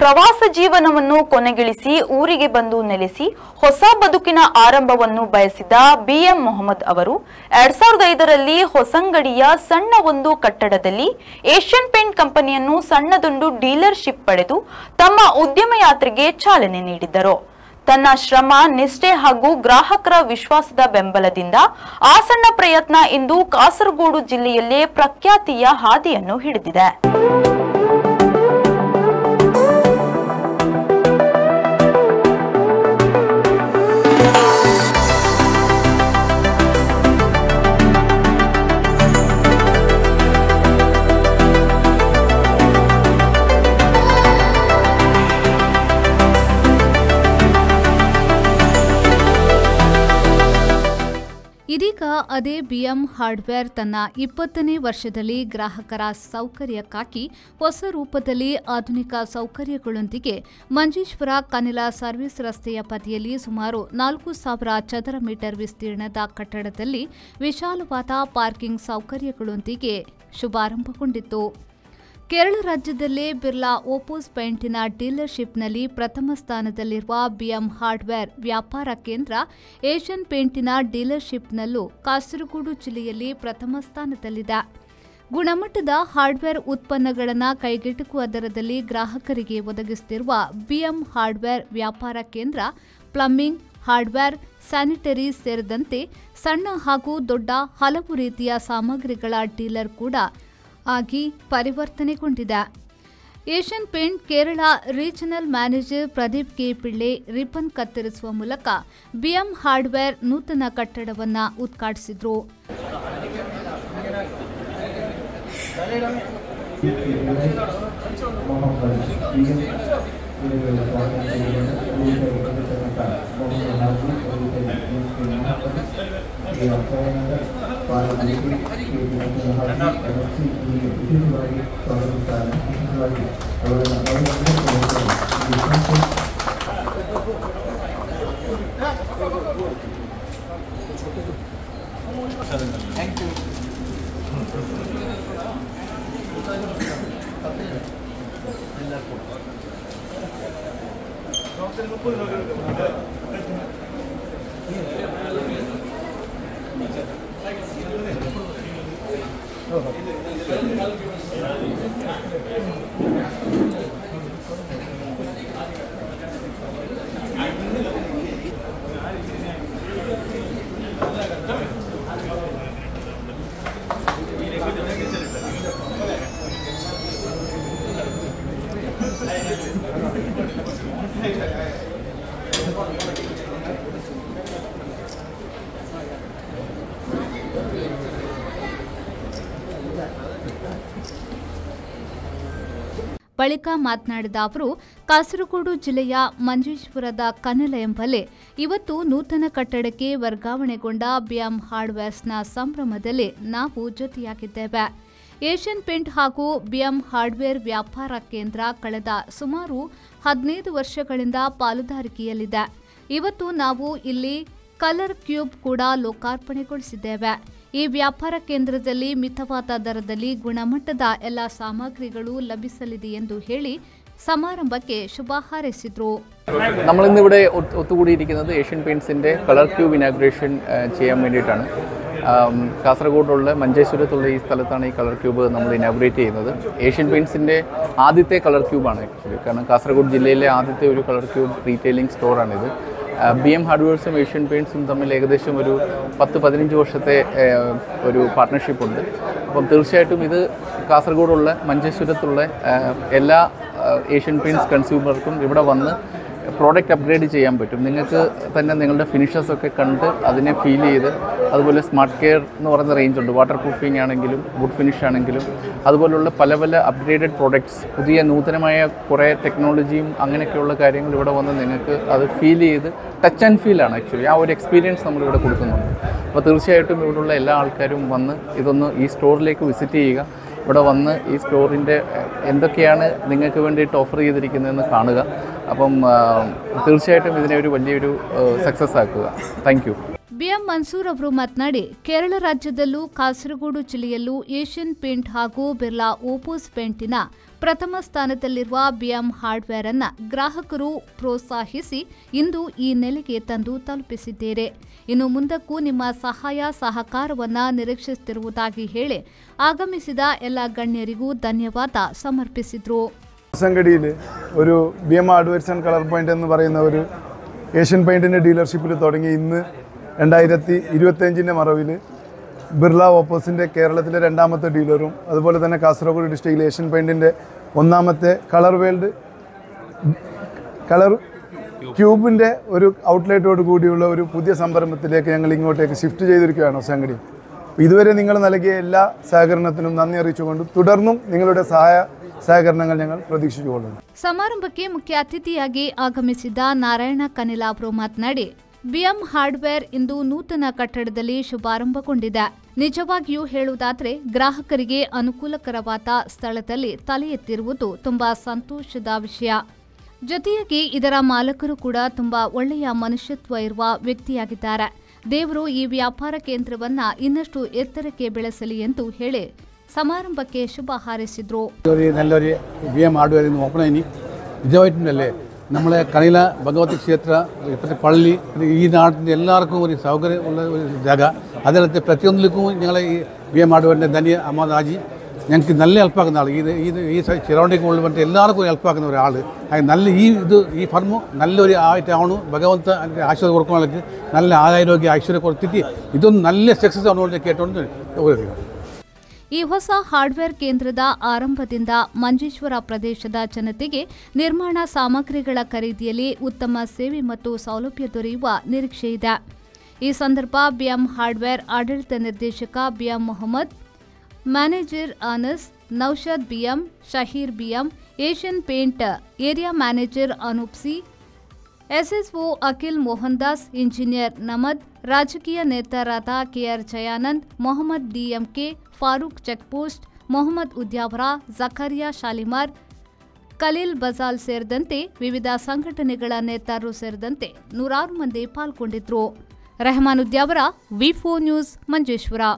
ಪ್ರವಾಸ ಜೀವನವನ್ನು ಕೊನೆಗಿಳಿಸಿ ಊರಿಗೆ ಬಂದು ನೆಲೆಸಿ ಹೊಸ ಬದುಕಿನ ಆರಂಭವನ್ನು ಬಯಸಿದ ಬಿಎಂ ಮೊಹಮ್ಮದ್ ಅವರು 2005ರಲ್ಲಿ ಹೊಸಂಗಡಿಯ ಸಣ್ಣ ಒಂದು ಕಟ್ಟಡದಲ್ಲಿ ಏಷ್ಯನ್ ಪೇಂಟ್ ಕಂಪನಿಯನ್ನು ಸಣ್ಣದೊಂದು ಡೀಲರ್ಶಿಪ್ ಪಡೆದು ತಮ್ಮ ಉದ್ಯಮ ಯಾತ್ರೆಗೆ ಚಾಲನೆ ನೀಡಿದ್ದರು. ತನ್ನ ಶ್ರಮ, ನಿಷ್ಠೆ ಹಾಗೂ ಗ್ರಾಹಕರ ವಿಶ್ವಾಸದ ಬೆಂಬಲದಿಂದ ಆ ಸಣ್ಣ ಪ್ರಯತ್ನ ಇಂದು ಕಾಸರಗೋಡು ಜಿಲ್ಲೆಯಲ್ಲೇ ಪ್ರಖ್ಯಾತಿಯ ಹಾದಿಯನ್ನು ಹಿಡಿದಿದೆ. ಇದೀಗ ಅದೇ ಬಿಎಂ ಹಾರ್ಡ್ವೇರ್ ತನ್ನ 20ನೇ ವರ್ಷದಲ್ಲಿ ಗ್ರಾಹಕರ ಸೌಕರ್ಯಕ್ಕಾಗಿ ಹೊಸ ರೂಪದಲ್ಲಿ ಆಧುನಿಕ ಸೌಕರ್ಯಗಳೊಂದಿಗೆ ಮಂಜೇಶ್ವರ ಕನಿಲ ಸರ್ವಿಸ್ ರಸ್ತೆಯ ಬದಿಯಲ್ಲಿ ಸುಮಾರು 4,000 ಚದರ ಮೀಟರ್ ವಿಸ್ತೀರ್ಣದ ಕಟ್ಟಡದಲ್ಲಿ ವಿಶಾಲವಾದ ಪಾರ್ಕಿಂಗ್ ಸೌಕರ್ಯಗಳೊಂದಿಗೆ ಶುಭಾರಂಭಗೊಂಡಿತ್ತು. ಕೇರಳ ರಾಜ್ಯದಲ್ಲೇ ಬಿರ್ಲಾ ಓಪೋಸ್ ಪೇಂಟಿನ ಡೀಲರ್ಶಿಪ್ನಲ್ಲಿ ಪ್ರಥಮ ಸ್ಥಾನದಲ್ಲಿರುವ ಬಿಎಂ ಹಾರ್ಡ್ವೇರ್ ವ್ಯಾಪಾರ ಕೇಂದ್ರ ಏಷ್ಯನ್ ಪೇಂಟಿನ ಡೀಲರ್ಶಿಪ್ನಲ್ಲೂ ಕಾಸರಗೋಡು ಜಿಲ್ಲೆಯಲ್ಲಿ ಪ್ರಥಮ ಸ್ಥಾನದಲ್ಲಿದೆ. ಗುಣಮಟ್ಟದ ಹಾರ್ಡ್ವೇರ್ ಉತ್ಪನ್ನಗಳನ್ನು ಕೈಗೆಟುಕುವ ದರದಲ್ಲಿ ಗ್ರಾಹಕರಿಗೆ ಒದಗಿಸುತ್ತಿರುವ ಬಿಎಂ ಹಾರ್ಡ್ವೇರ್ ವ್ಯಾಪಾರ ಕೇಂದ್ರ ಪ್ಲಂಬಿಂಗ್, ಹಾರ್ಡ್ವೇರ್, ಸ್ಯಾನಿಟರಿ ಸೇರಿದಂತೆ ಸಣ್ಣ ಹಾಗೂ ದೊಡ್ಡ ಹಲವು ರೀತಿಯ ಸಾಮಗ್ರಿಗಳ ಡೀಲರ್ ಕೂಡ ಆಗಿ ಪರಿವರ್ತನೆಗೊಂಡಿದೆ. Asian paint Kerala regional manager Pradeep K Pillai ribbon ಕತ್ತರಿಸುವ ಮೂಲಕ ಬಿಎಂ ಹಾರ್ಡ್ವೇರ್ ನೂತನ ಕಟ್ಟಡವನ್ನು ಉದ್ಘಾಟಿಸಿದರು. ಬಳಿಕ ಮಾತನಾಡಿದ ಅವರು, ಕಾಸರಗೋಡು ಜಿಲ್ಲೆಯ ಮಂಜೇಶ್ವರದ ಕನಿಲ ಎಂಬಲ್ಲೇ ಇವತ್ತು ನೂತನ ಕಟ್ಟಡಕ್ಕೆ ವರ್ಗಾವಣೆಗೊಂಡ ಬಿಎಂ ಹಾರ್ಡ್ವೇರ್ಸ್ನ ಸಂಭ್ರಮದಲ್ಲಿ ನಾವು ಜೊತೆಯಾಗಿದ್ದೇವೆ. ಏಷ್ಯನ್ ಪೇಂಟ್ ಹಾಗೂ ಬಿಎಂ ಹಾರ್ಡ್ವೇರ್ ವ್ಯಾಪಾರ ಕೇಂದ್ರ ಕಳೆದ ಸುಮಾರು 15 ವರ್ಷಗಳಿಂದ ಪಾಲುದಾರಿಕೆಯಲ್ಲಿದೆ. ಇವತ್ತು ನಾವು ಇಲ್ಲಿ ಕಲರ್ ಕ್ಯೂಬ್ ಕೂಡ ಲೋಕಾರ್ಪಣೆಗೊಳಿಸಿದ್ದೇವೆ. ಈ ವ್ಯಾಪಾರ ಕೇಂದ್ರದಲ್ಲಿ ಮಿತವಾದ ದರದಲ್ಲಿ ಗುಣಮಟ್ಟದ ಎಲ್ಲ ಸಾಮಗ್ರಿಗಳು ലഭിಸಲಿದೆ ಎಂದು ಹೇಳಿ സമാരംഭಕ್ಕೆ ശുഭ ಹಾರೈಸಿದರು. നമ്മൾ ഇന്ന് ഇവിടെ ഒത്തുകൂടിയിരിക്കുന്നത് ഏഷ്യൻ പെയിന്റ്സിന്റെ കളർ ക്യൂബ് ഇനാഗുറേഷൻ ചെയ്യാൻ വേണ്ടിയിട്ടാണ്. കാസർഗോഡുള്ള മഞ്ചേശ്വരത്തുള്ള ഈ സ്ഥലത്താണ് ഈ കളർ ക്യൂബ് നമ്മൾ ഇനാഗുറേറ്റ് ചെയ്യുന്നത്. ഏഷ്യൻ പെയിന്റ്സിന്റെ ആദ്യത്തെ കളർ ക്യൂബാണ് ആക്ച്വലി. കാരണം കാസർഗോഡ് ജില്ലയിലെ ആദ്യത്തെ ഒരു കളർ ക്യൂബ് റീറ്റെയിലിംഗ് സ്റ്റോറാണിത്. ബിഎം ഹാർഡ്വേഴ്സും ഏഷ്യൻ പെയിൻറ്റ്സും തമ്മിൽ ഏകദേശം ഒരു 10-15 വർഷത്തെ ഒരു പാർട്ട്ണർഷിപ്പുണ്ട്. അപ്പം തീർച്ചയായിട്ടും ഇത് കാസർഗോഡുള്ള മഞ്ചേശ്വരത്തുള്ള എല്ലാ ഏഷ്യൻ പെയിൻറ്റ്സ് കൺസ്യൂമർക്കും ഇവിടെ വന്ന് പ്രോഡക്റ്റ് അപ്ഗ്രേഡ് ചെയ്യാൻ പറ്റും. നിങ്ങൾക്ക് തന്നെ നിങ്ങളുടെ ഫിനിഷസൊക്കെ കണ്ട് അതിനെ ഫീൽ ചെയ്ത്, അതുപോലെ സ്മാർട്ട് കെയർ എന്ന് പറയുന്ന റേഞ്ചുണ്ട്. വാട്ടർ പ്രൂഫിംഗ് ആണെങ്കിലും വുഡ് ഫിനിഷ് ആണെങ്കിലും അതുപോലുള്ള പല പല അപ്ഗ്രേഡഡ് പ്രോഡക്ട്സ്, പുതിയ നൂതനമായ കുറേ ടെക്നോളജിയും അങ്ങനെയൊക്കെയുള്ള കാര്യങ്ങൾ ഇവിടെ വന്ന് നിങ്ങൾക്ക് അത് ഫീൽ ചെയ്ത് ടച്ച് ആൻഡ് ഫീലാണ് ആക്ച്വലി. ആ ഒരു എക്സ്പീരിയൻസ് നമ്മളിവിടെ കൊടുക്കുന്നുണ്ട്. അപ്പോൾ തീർച്ചയായിട്ടും ഇവിടെയുള്ള എല്ലാ ആൾക്കാരും വന്ന് ഇതൊന്ന് ഈ സ്റ്റോറിലേക്ക് വിസിറ്റ് ചെയ്യുക. ഇവിടെ വന്ന് ഈ സ്റ്റോറിൻ്റെ എന്തൊക്കെയാണ് നിങ്ങൾക്ക് വേണ്ടിയിട്ട് ഓഫർ ചെയ്തിരിക്കുന്നതെന്ന് കാണുക. അപ്പം തീർച്ചയായിട്ടും ഇതിനെ ഒരു വലിയൊരു സക്സസ് ആക്കുക. Thank you. ಬಿಎಂ ಮನ್ಸೂರ್ ಅವರು ಮಾತನಾಡಿ, ಕೇರಳ ರಾಜ್ಯದಲ್ಲೂ ಕಾಸರಗೋಡು ಜಿಲ್ಲೆಯಲ್ಲೂ ಏಷ್ಯನ್ ಪೇಂಟ್ ಹಾಗೂ ಬಿರ್ಲಾ ಓಪೋಸ್ ಪೇಂಟಿನ ಪ್ರಥಮ ಸ್ಥಾನದಲ್ಲಿರುವ ಬಿಎಂ ಹಾರ್ಡ್ವೇರ್ ಅನ್ನು ಗ್ರಾಹಕರು ಪ್ರೋತ್ಸಾಹಿಸಿ ಇಂದು ಈ ನೆಲೆಗೆ ತಂದು ತಲುಪಿಸಿದ್ದೇವೆ. ಇನ್ನು ಮುಂದಕ್ಕೂ ನಿಮ್ಮ ಸಹಾಯ ಸಹಕಾರವನ್ನು ನಿರೀಕ್ಷಿಸುತ್ತಿರುವುದಾಗಿ ಹೇಳಿ ಆಗಮಿಸಿದ ಎಲ್ಲ ಗಣ್ಯರಿಗೂ ಧನ್ಯವಾದ ಸಮರ್ಪಿಸಿದರು. സംഘടിയിൽ ഒരു BM hardwares and colour point എന്ന് പറയുന്ന ഒരു ഏഷ്യൻ പെയിൻറ്റിൻ്റെ ഡീലർഷിപ്പിൽ തുടങ്ങി ഇന്ന് 2025 മറവിൽ ബിർള ഓപ്പോസിൻ്റെ കേരളത്തിലെ രണ്ടാമത്തെ ഡീലറും അതുപോലെ തന്നെ കാസർഗോഡ് ഡിസ്ട്രിക്റ്റിലെ ഏഷ്യൻ പെയിൻറ്റിൻ്റെ ഒന്നാമത്തെ കളർ വേൾഡ് കളർ ക്യൂബിൻ്റെ ഒരു ഔട്ട്ലെറ്റോട് കൂടിയുള്ള ഒരു പുതിയ സംരംഭത്തിലേക്ക് ഞങ്ങൾ ഇങ്ങോട്ടേക്ക് ഷിഫ്റ്റ് ചെയ്തിരിക്കുകയാണ് സംഘടി. ഇതുവരെ നിങ്ങൾ നൽകിയ എല്ലാ സഹകരണത്തിനും നന്ദി അറിയിച്ചുകൊണ്ട് തുടർന്നും നിങ്ങളുടെ ಸಹಕರಣಗಳು ഞങ്ങൾ ಪ್ರತೀಕ್ಷಿಸಿಕೊಳ್ಳೋಣ. ಸಮಾರಂಭಕ್ಕೆ ಮುಖ್ಯ ಅತಿಥಿಯಾಗಿ ಆಗಮಿಸಿದ ನಾರಾಯಣ ಕನಿಲ ಅವರು ಮಾತನಾಡಿ, ಬಿಎಂ ಹಾರ್ಡ್ವೇರ್ ಇಂದು ನೂತನ ಕಟ್ಟಡದಲ್ಲಿ ಶುಭಾರಂಭಗೊಂಡಿದೆ. ನಿಜವಾಗಿಯೂ ಹೇಳುವುದಾದರೆ ಗ್ರಾಹಕರಿಗೆ ಅನುಕೂಲಕರವಾದ ಸ್ಥಳದಲ್ಲಿ ತಲೆ ಎತ್ತಿರುವುದು ತುಂಬಾ ಸಂತೋಷದ ವಿಷಯ. ಜೊತೆಯಾಗಿ ಇದರ ಮಾಲಕರು ಕೂಡ ತುಂಬಾ ಒಳ್ಳೆಯ ಮನುಷ್ಯತ್ವ ಇರುವ ವ್ಯಕ್ತಿಯಾಗಿದ್ದಾರೆ. ದೇವರು ಈ ವ್ಯಾಪಾರ ಕೇಂದ್ರವನ್ನ ಇನ್ನಷ್ಟು ಎತ್ತರಕ್ಕೆ ಬೆಳೆಸಲಿ ಎಂದು ಹೇಳಿ സമാരംഭಕ್ಕೆ ശുഭ ഹാരൈಸಿದ್ರು. നല്ലൊരു BM ഹാർഡ്വെയർ ഓപ്പൺ ആയി നിജമായിട്ടുണ്ടല്ലേ നമ്മളെ കണില ഭഗവതി ക്ഷേത്ര ഇപ്പോഴത്തെ പള്ളി ഈ നാട്ടിൻ്റെ എല്ലാവർക്കും ഒരു സൗകര്യം ഉള്ള ഒരു ജാഗ. അതിലത്തെ പ്രതിയൊന്നിലേക്കും ഞങ്ങളെ ഈ BM ഹാർഡ്വെയറിൻ്റെ ധന്യ അഹമ്മദ് ഹാജി ഞങ്ങൾക്ക് നല്ല ഹെൽപ്പാക്കുന്ന ആൾ. ഈ സറൗണ്ടിങ് ഉള്ള പറഞ്ഞിട്ട് എല്ലാവർക്കും ഹെൽപ്പാക്കുന്ന ഒരാൾ. നല്ല ഈ ഫർമ് നല്ലൊരു ആയിട്ടാണ് ഭഗവന്ത ആശ്വാസം കൊടുക്കുന്നവർക്ക് നല്ല ആരോഗ്യ ഐശ്വര്യം കൊടുത്തിട്ട് ഇതൊന്നും നല്ല സക്സസ് ആവുന്ന കേട്ടോണ്ട് ഒരു ಈ ಹೊಸ ಹಾರ್ಡ್ವೇರ್ ಕೇಂದ್ರದ ಆರಂಭದಿಂದ ಮಂಜೇಶ್ವರ ಪ್ರದೇಶದ ಜನತೆಗೆ ನಿರ್ಮಾಣ ಸಾಮಗ್ರಿಗಳ ಖರೀದಿಯಲ್ಲಿ ಉತ್ತಮ ಸೇವೆ ಮತ್ತು ಸೌಲಭ್ಯ ದೊರೆಯುವ ನಿರೀಕ್ಷೆ ಇದೆ. ಈ ಸಂದರ್ಭ ಬಿಎಂ ಹಾರ್ಡ್ವೇರ್ ಆಡಳಿತ ನಿರ್ದೇಶಕ BM Mohammed, manager Anas, Naushad BM, Shaheer BM, Asian paint area manager Anoop C, SSO Akhil Mohan Das, engineer Namad, ರಾಜಕೀಯ ನೇತಾರಾದ KR Jayanand, Mohammed DMK, Farooq checkpost, Mohammed Udyavara, Zakaria Shalimar, Khaleel Bajal ಸೇರಿದಂತೆ ವಿವಿಧ ಸಂಘಟನೆಗಳ ನೇತಾರರು ಸೇರಿದಂತೆ ನೂರಾರು ಮಂದಿ ಪಾಲ್ಗೊಂಡಿದ್ರು. ರೆಹಮಾನ್ ಉದ್ಯಾವರ, ವಿ4 ನ್ಯೂಸ್, ಮಂಜೇಶ್ವರ.